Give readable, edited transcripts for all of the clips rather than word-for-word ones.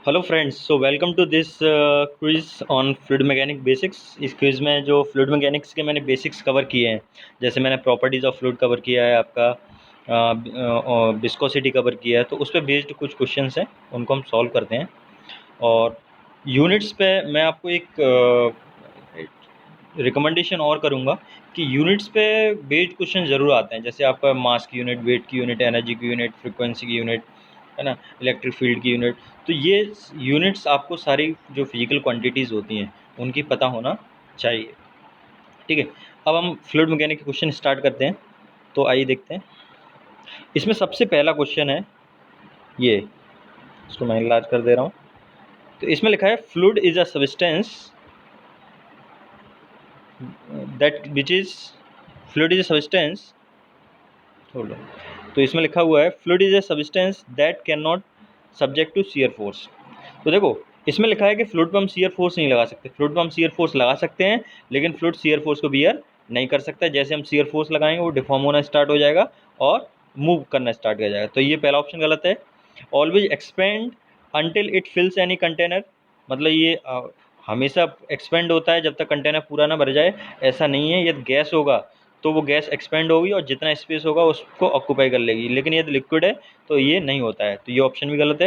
Hello friends, so welcome to this quiz on fluid mechanic basics. इस quiz में जो fluid mechanics के मैंने बेसिक्स कवर किए हैं, जैसे मैंने प्रॉपर्टीज़ ऑफ फ्लूइड कवर किया है, आपका विस्कोसिटी कवर किया है, तो उस पर बेस्ड कुछ क्वेश्चंस हैं, उनको हम सॉल्व करते हैं। और यूनिट्स पे मैं आपको एक रिकमेंडेशन और करूँगा कि यूनिट्स पे बेस्ड क्वेश्चन ज़रूर आते हैं, जैसे आपका मास की यूनिट, वेट की यूनिट, एनर्जी की यूनिट, फ्रिक्वेंसी की यूनिट, है ना, इलेक्ट्रिक फील्ड की यूनिट। तो ये यूनिट्स आपको सारी जो फिजिकल क्वांटिटीज़ होती हैं उनकी पता होना चाहिए। ठीक है, अब हम फ्लूइड मैकेनिक के क्वेश्चन स्टार्ट करते हैं। तो आइए देखते हैं। इसमें सबसे पहला क्वेश्चन है ये, इसको मैं इलाज कर दे रहा हूँ। तो इसमें लिखा है fluid is a substance that which is fluid is a substance. तो इसमें लिखा हुआ है fluid is a substance that cannot subject to shear force. तो देखो, इसमें लिखा है कि फ्लूइड पर हम शियर फोर्स नहीं लगा सकते। फ्लूइड पर हम शियर फोर्स लगा सकते हैं, लेकिन फ्लूइड शियर फोर्स को बियर नहीं कर सकता। जैसे हम शियर फोर्स लगाएंगे वो डिफॉर्म होना स्टार्ट हो जाएगा और मूव करना स्टार्ट कर जाएगा। तो ये पहला ऑप्शन गलत है। Always expand until it fills any container, मतलब ये हमेशा एक्सपेंड होता है जब तक कंटेनर पूरा ना भर जाए। ऐसा नहीं है, यदि गैस होगा तो वो गैस एक्सपेंड होगी और जितना स्पेस होगा उसको ऑक्यूपाई कर लेगी, लेकिन यदि लिक्विड है तो ये नहीं होता है। तो ये ऑप्शन भी गलत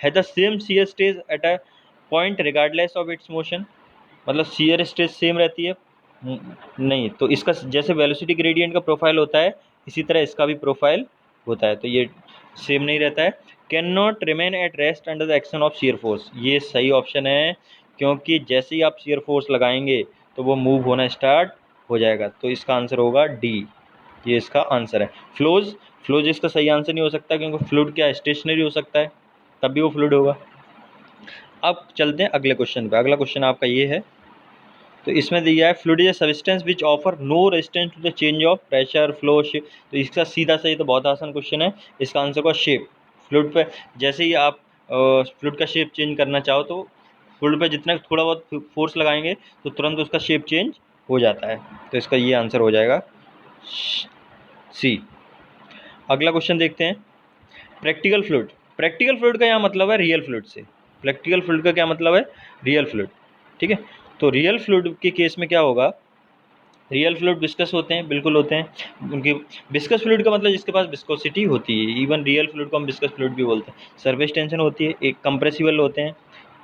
है the same shear stage at a point regardless of its motion, मतलब शियर स्टेज सेम रहती है। नहीं, तो इसका जैसे वेलोसिटी ग्रेडियंट का प्रोफाइल होता है, इसी तरह इसका भी प्रोफाइल होता है, तो ये सेम नहीं रहता है। Can not remain at rest under the action of shear force, ये सही ऑप्शन है, क्योंकि जैसे ही आप शियर फोर्स लगाएंगे तो वो मूव होना स्टार्ट हो जाएगा। तो इसका आंसर होगा डी, ये इसका आंसर है। फ्लोज, फ्लोज इसका सही आंसर नहीं हो सकता, क्योंकि फ्लूइड क्या स्टेशनरी हो सकता है, तब भी वो फ्लूइड होगा। अब चलते हैं अगले क्वेश्चन पे। अगला क्वेश्चन आपका ये है, तो इसमें दिया है fluid is a substance which offer no resistance to the change of pressure, flow, shape. तो इसका सीधा सही, तो बहुत आसान क्वेश्चन है। इसका आंसर होगा शेप। फ्लूइड पे जैसे ही आप फ्लूइड का शेप चेंज करना चाहो तो फ्लूइड पे जितना थोड़ा बहुत फोर्स लगाएंगे तो तुरंत उसका शेप चेंज हो जाता है। तो इसका ये आंसर हो जाएगा सी। अगला क्वेश्चन देखते हैं। प्रैक्टिकल फ्लूइड, प्रैक्टिकल फ्लूइड का यहाँ मतलब है रियल फ्लूइड से। प्रैक्टिकल फ्लूइड का क्या मतलब है? Real fluid. ठीक है, तो रियल फ्लूइड के केस में क्या होगा? रियल फ्लूइड विस्कस होते हैं, बिल्कुल होते हैं उनकी। विस्कस फ्लूइड का मतलब जिसके पास विस्कोसिटी होती है। इवन रियल फ्लूइड को हम विस्कस फ्लूइड भी बोलते हैं। सरफेस टेंशन होती है, एक कंप्रेसिबल होते हैं।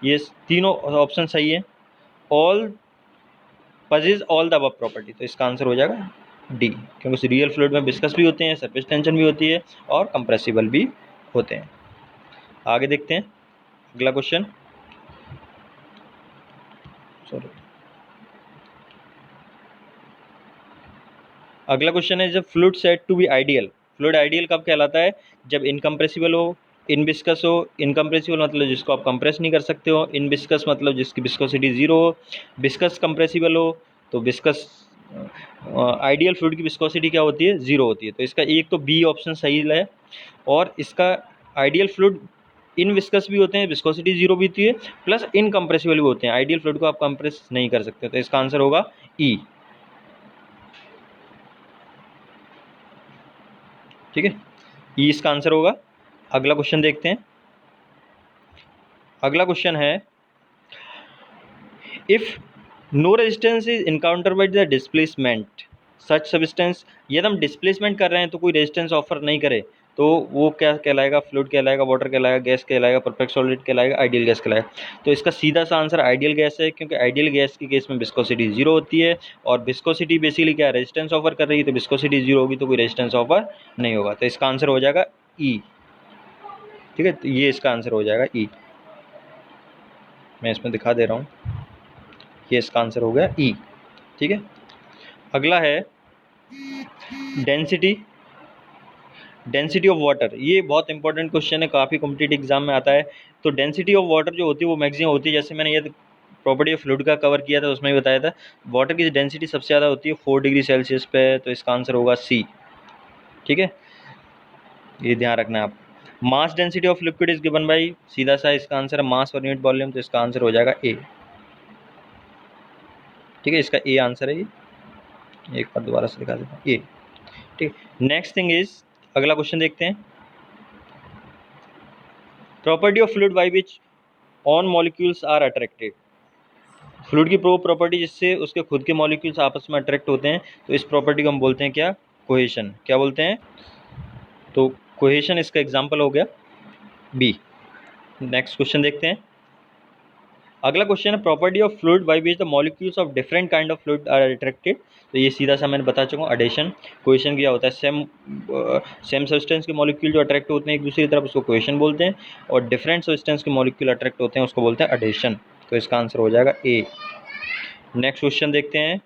ये तीनों ऑप्शन सही है। All पजेज all the above property, तो इसका आंसर हो जाएगा डी, क्योंकि रियल फ्लूइड में विस्कस भी होते हैं, सरफेस टेंशन भी होती है और कंप्रेसिबल भी होते हैं। आगे देखते हैं अगला क्वेश्चन। सॉरी, अगला क्वेश्चन है, जब fluid said to be ideal. Fluid ideal कब कहलाता है? जब इनकम्प्रेसिबल हो, इनविस्कस हो। इनकम्प्रेसिबल मतलब जिसको आप कंप्रेस नहीं कर सकते हो, इनविस्कस मतलब जिसकी विस्कोसिटी जीरो हो, विस्कस कंप्रेसिबल हो। तो विस्कस आइडियल फ्लूइड की विस्कोसिटी क्या होती है? जीरो होती है। तो इसका एक तो बी ऑप्शन सही है। और इसका आइडियल फ्लूइड इन विस्कस भी होते हैं, विस्कोसिटी जीरो भी होती है, प्लस इनकम्प्रेसिबल भी होते हैं। आइडियल फ्लूइड को आप कंप्रेस नहीं कर सकते, तो इसका आंसर होगा ई। ठीक है, ई इसका आंसर होगा। अगला क्वेश्चन देखते हैं। अगला क्वेश्चन है, if no resistance is encounter by the displacement such substance, यदि हम डिस्प्लेसमेंट कर रहे हैं तो कोई रेजिस्टेंस ऑफर नहीं करे तो वो क्या कहलाएगा? फ्लूइड कहलाएगा, वाटर कहलाएगा, गैस कहलाएगा, परफेक्ट सॉलिड कहलाएगा, आइडियल गैस कहलाएगा। तो इसका सीधा सा आंसर आइडियल गैस है, क्योंकि आइडियल गैस के केस में विस्कोसिटी जीरो होती है। और विस्कोसिटी बेसिकली क्या, रेजिस्टेंस ऑफर कर रही है, तो विस्कोसिटी जीरो होगी तो कोई रेजिस्टेंस ऑफर नहीं होगा। तो इसका आंसर हो जाएगा ई। ठीक है, तो ये इसका आंसर हो जाएगा ई। मैं इसमें दिखा दे रहा हूँ, ये इसका आंसर हो गया ई। ठीक है, अगला है डेंसिटी, डेंसिटी ऑफ वाटर। ये बहुत इंपॉर्टेंट क्वेश्चन है, काफ़ी कॉम्पिटिटिव एग्जाम में आता है। तो डेंसिटी ऑफ वाटर जो होती है वो मैक्सिमम होती है, जैसे मैंने ये प्रॉपर्टी ऑफ फ्लूइड का कवर किया था उसमें भी बताया था। वाटर की डेंसिटी सबसे ज़्यादा होती है 4 डिग्री सेल्सियस पे, तो इसका आंसर होगा सी। ठीक है, ये ध्यान रखना है आप। Mass density of liquid is given by, सीधा सा इसका आंसर है मास पर यूनिट वॉल्यूम, तो इसका आंसर हो जाएगा ए। ठीक है, इसका ए आंसर है ये। एक बार दोबारा से दिखा देता हूँ, ए। ठीक, नेक्स्ट थिंग इज, अगला क्वेश्चन देखते हैं। Property of fluid by which on molecules are attracted. Fluid की प्रॉपर्टी जिससे उसके खुद के मॉलिक्यूल्स आपस में अट्रैक्ट होते हैं, तो इस प्रॉपर्टी को हम बोलते हैं क्या, कोहेशन। क्या बोलते हैं, तो कोहेशन इसका एग्जाम्पल हो गया बी। नेक्स्ट क्वेश्चन देखते हैं। अगला क्वेश्चन है property of fluid by which the molecules of different kind of fluid are attracted. तो ये सीधा सा मैंने बता चुका हूँ, एडिशन। कोहेशन क्या होता है, सेम सब्सटेंस के मॉलिक्यूल जो अट्रैक्ट होते हैं एक दूसरी तरफ, उसको कोहेशन बोलते हैं, और डिफरेंट सब्सटेंस के मॉलिक्यूल अट्रैक्ट होते हैं उसको बोलते हैं एडिशन। तो इसका आंसर हो जाएगा ए। नेक्स्ट क्वेश्चन देखते हैं।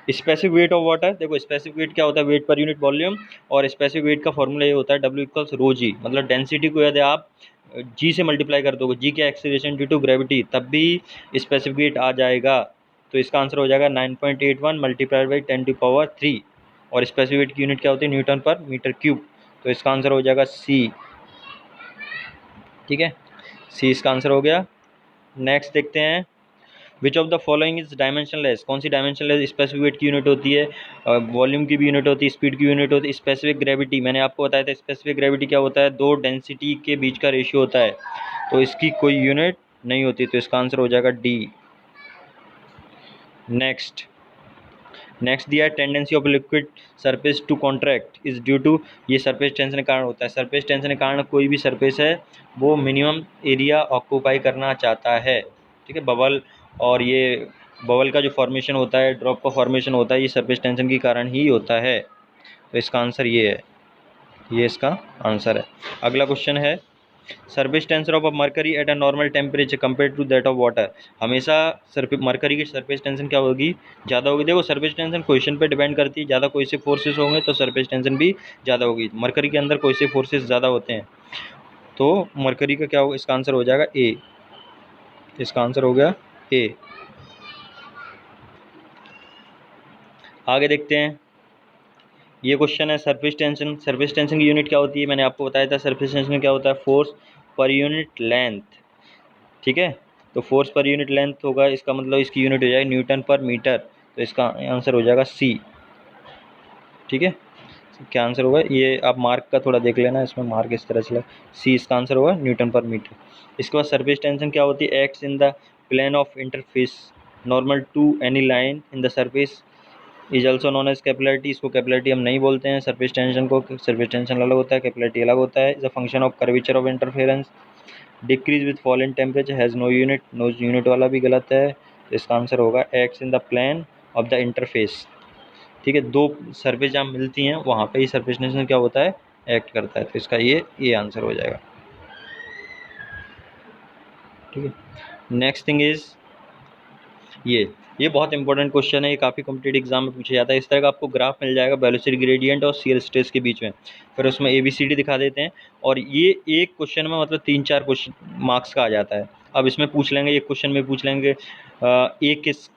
Specific weight of water. देखो स्पेसिफिक वेट क्या होता है, वेट पर यूनिट वॉल्यूम, और स्पेसिफिक वेट का फॉर्मूला ये होता है W इक्वल्स रो जी। मतलब डेंसिटी को यदि आप जी से मल्टीप्लाई कर दोगे, जी क्या एक्सीलरेशन ड्यू टू ग्रेविटी, तब भी स्पेसिफिक वेट आ जाएगा। तो इसका आंसर हो जाएगा 9.81 मल्टीप्लाइड बाई 10⁻³ और स्पेसिफिक वेट की यूनिट क्या होती है, न्यूटन पर मीटर क्यूब। तो इसका आंसर हो जाएगा सी। ठीक है, सी इसका आंसर हो गया। नेक्स्ट देखते हैं। Which of the following is dimensionless. कौन सी डायमेंशनलेस स्पेसिफिक वेट की यूनिट होती है, वॉल्यूम की भी यूनिट होती है, स्पीड की यूनिट होती है, स्पेसिफिक ग्रेविटी। मैंने आपको बताया था स्पेसिफिक ग्रेविटी क्या होता है, दो डेंसिटी के बीच का रेशियो होता है, तो इसकी कोई यूनिट नहीं होती। तो इसका आंसर हो जाएगा डी। नेक्स्ट दिया है tendency of liquid surface to contract is due to. ये सरफेस टेंशन के कारण होता है। सरफेस टेंशन के कारण कोई भी सरफेस है वो मिनिमम एरिया ऑक्यूपाई करना चाहता है। ठीक है, बबल और ये बबल का जो फॉर्मेशन होता है, ड्रॉप का फॉर्मेशन होता है, ये सरफेस टेंशन के कारण ही होता है। तो इसका आंसर ये है, ये इसका आंसर है। अगला क्वेश्चन है surface tension of mercury at a normal temperature compare to that of water. हमेशा मरकरी की सरफेस टेंशन क्या होगी, ज़्यादा होगी। देखो सरफेस टेंशन क्वेश्चन पे डिपेंड करती है, ज़्यादा कोहेसिव फोर्सेस होंगे तो सरफेस टेंशन भी ज़्यादा होगी। मरकरी के अंदर कोहेसिव फोर्सेस ज़्यादा होते हैं, तो मरकरी का क्या होगा, इसका आंसर हो जाएगा ए। इसका आंसर हो गया ए। आगे देखते हैं। ये क्वेश्चन है सरफेस टेंशन। सरफेस टेंशन की यूनिट क्या होती है, मैंने आपको बताया था सरफेस टेंशन क्या होता है, फोर्स पर यूनिट लेंथ। ठीक है, तो फोर्स पर यूनिट लेंथ होगा, इसका मतलब इसकी यूनिट हो जाएगी न्यूटन पर मीटर। तो इसका आंसर हो जाएगा सी। ठीक है, क्या आंसर होगा, ये आप मार्क का थोड़ा देख लेना, इसमें मार्क इस तरह से सी इसका आंसर होगा न्यूटन पर मीटर। इसके बाद सरफेस टेंशन क्या होती है, acts in the plane of interface normal to any line in the surface is also known as capillarity. इसको कैपिलरिटी हम नहीं बोलते हैं सरफेस टेंशन को, सरफेस टेंशन अलग होता है, कैपिलरिटी अलग होता है। Is a function of curvature of interference, decrease with fall in temperature, has no unit. No unit वाला भी गलत है, तो इसका आंसर होगा acts in the plane of the interface. ठीक है, दो सरफेस जहाँ मिलती हैं वहाँ पे ही सरफेस टेंशन क्या होता है, एक्ट करता है। तो इसका ये आंसर हो जाएगा। ठीक है, नेक्स्ट थिंग इज ये बहुत इंपॉर्टेंट क्वेश्चन है, ये काफ़ी कॉम्पिटेटिव एग्जाम में पूछा जाता है। इस तरह का आपको ग्राफ मिल जाएगा वेलोसिटी ग्रेडियंट और शियर स्ट्रेस के बीच में, फिर उसमें ABCD दिखा देते हैं, और ये एक क्वेश्चन में मतलब 3-4 क्वेश्चन मार्क्स का आ जाता है। अब इसमें पूछ लेंगे, एक क्वेश्चन में पूछ लेंगे ए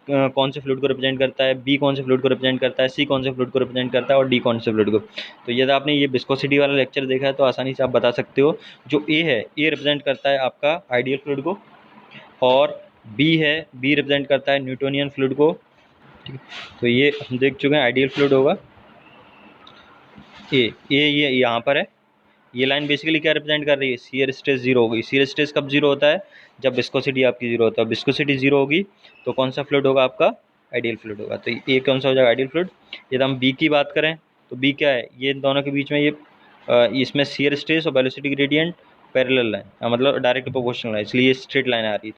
कौन से फ्लूइड को रिप्रेजेंट करता है, बी कौन से फ्लूइड को रिप्रेजेंट करता है, सी कौन से फ्लूइड को रिप्रेजेंट करता है, और डी कौन से फ्लूइड को। तो यदि आपने ये विस्कोसिटी वाला लेक्चर देखा है तो आसानी से आप बता सकते हो। जो ए है, ए रिप्रेजेंट करता है आपका आइडियल फ्लूइड को, और बी रिप्रेजेंट करता है न्यूटोनियन फ्लूइड को। ठीक है, तो ये हम देख चुके हैं आइडियल फ्लूइड होगा ये यहाँ पर है। ये लाइन बेसिकली क्या रिप्रेजेंट कर रही है, शियर स्ट्रेस जीरो होगी। शियर स्ट्रेस कब जीरो होता है, जब विस्कोसिटी आपकी जीरो होता है। विस्कोसिटी जीरो होगी तो कौन सा फ्लूइड होगा आपका, आइडियल फ्लूइड होगा। तो ये कौन सा हो जाएगा, आइडियल फ्लूइड। यदि हम बी की बात करें तो बी क्या है, ये दोनों के बीच में ये इसमें शियर स्ट्रेस और वेलोसिटी ग्रेडियंट पैरेलल है, मतलब डायरेक्ट प्रोपोर्शनल है, इसलिए ये स्ट्रेट लाइन आ रही है।